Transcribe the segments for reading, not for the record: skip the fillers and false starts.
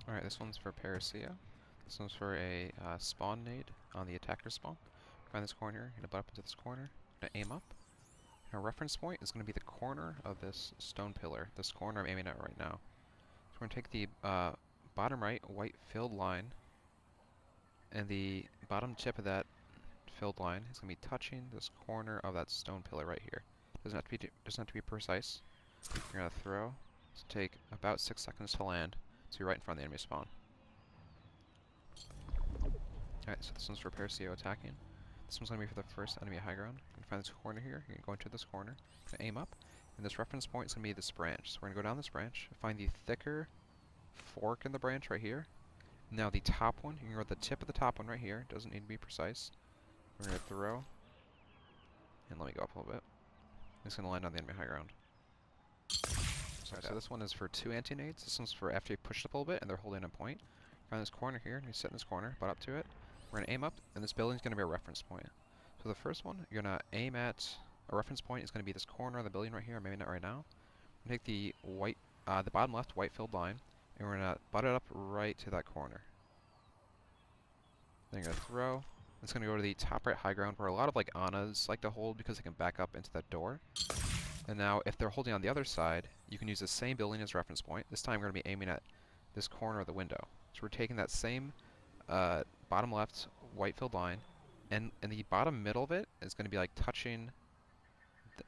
Alright, this one's for PARAISO. This one's for a spawn nade on the attacker spawn. Find this corner, you're gonna butt up into this corner, you're gonna aim up. Our reference point is gonna be the corner of this stone pillar, this corner I'm aiming at right now. So we're gonna take the bottom right white filled line, and the bottom tip of that filled line is gonna be touching this corner of that stone pillar right here. Doesn't have to be precise. You're gonna throw. It's gonna take about 6 seconds to land, so you're right in front of the enemy spawn. Alright, so this one's for PARAISO attacking. This one's going to be for the first enemy high ground. You're going to find this corner here. You're going to go into this corner. You're going to aim up. And this reference point is going to be this branch. So we're going to go down this branch, find the thicker fork in the branch right here. Now the top one, you can go with the tip of the top one right here. It doesn't need to be precise. We're going to throw. And let me go up a little bit. It's going to land on the enemy high ground. So this one is for 2 anti-nades. This one's for after you push it up a little bit and they're holding a point. Find this corner here. You sit in this corner, butt up to it. We're going to aim up, and this building's going to be a reference point. So the first one, you're going to aim at a reference point. Is going to be this corner of the building right here. I'm aiming at right now. We're going to take the white, the bottom left white filled line, and we're going to butt it up right to that corner. Then you're going to throw. It's going to go to the top right high ground where a lot of like Annas like to hold because they can back up into that door. And now if they're holding on the other side, you can use the same building as reference point. This time we're going to be aiming at this corner of the window. So we're taking that same bottom left white filled line, and the bottom middle of it is going to be like touching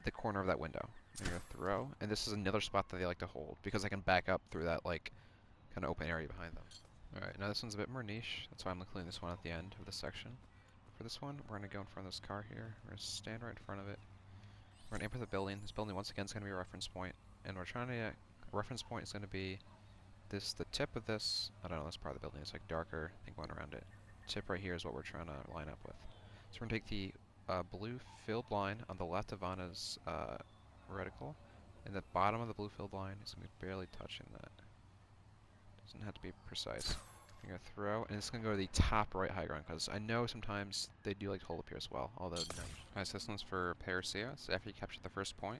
the corner of that window. And you're going to throw, and this is another spot that they like to hold because I can back up through that like kind of open area behind them. Alright, now this one's a bit more niche. That's why I'm including this one at the end of the section. For this one, we're going to go in front of this car here. We're going to stand right in front of it. We're going to aim for the building. This building once again is going to be a reference point, and we're trying to a reference point is going to be the tip of this. I don't know, this part of the building is like darker thing going around it. Tip right here is what we're trying to line up with. So we're going to take the blue filled line on the left of Anna's reticle, and the bottom of the blue filled line is going to be barely touching that. Doesn't have to be precise. You're going to throw, and it's going to go to the top right high ground, because I know sometimes they do like to hold up here as well, although no. Alright, so this one's for PARAISO. So after you capture the first point,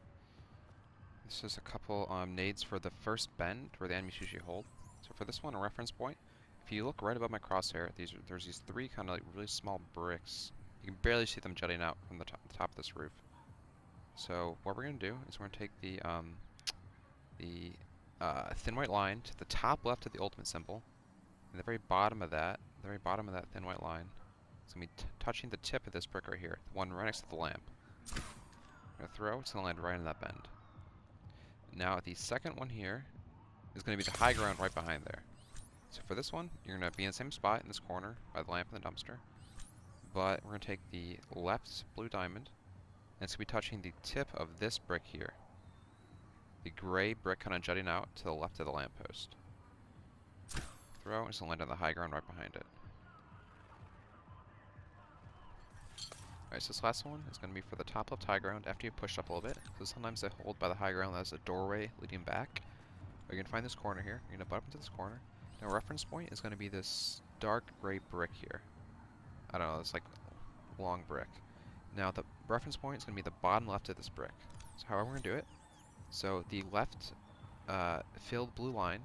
this is a couple nades for the first bend where the enemies usually hold. So for this one, a reference point, if you look right above my crosshair, there's these 3 kind of like really small bricks. You can barely see them jutting out from the top of this roof. So what we're going to do is we're going to take the thin white line to the top left of the ultimate symbol, and the very bottom of that thin white line is going to be touching the tip of this brick right here, the one right next to the lamp. I'm going to throw, it's going to land right in that bend. Now the second one here is going to be the high ground right behind there. So for this one, you're going to be in the same spot in this corner by the lamp and the dumpster. But we're going to take the left blue diamond, and it's going to be touching the tip of this brick here. The gray brick kind of jutting out to the left of the lamppost. Throw, it's going to land on the high ground right behind it. Alright, so this last one is going to be for the top left high ground after you push up a little bit. So sometimes they hold by the high ground as a doorway leading back. You're going to find this corner here. You're going to butt up into this corner. Now reference point is going to be this dark gray brick here. I don't know, it's like long brick. Now the reference point is going to be the bottom left of this brick. So how are we going to do it? So the left filled blue line,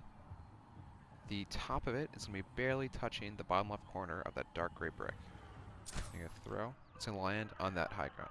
the top of it is going to be barely touching the bottom left corner of that dark gray brick. You're going to throw. It's going to land on that high ground.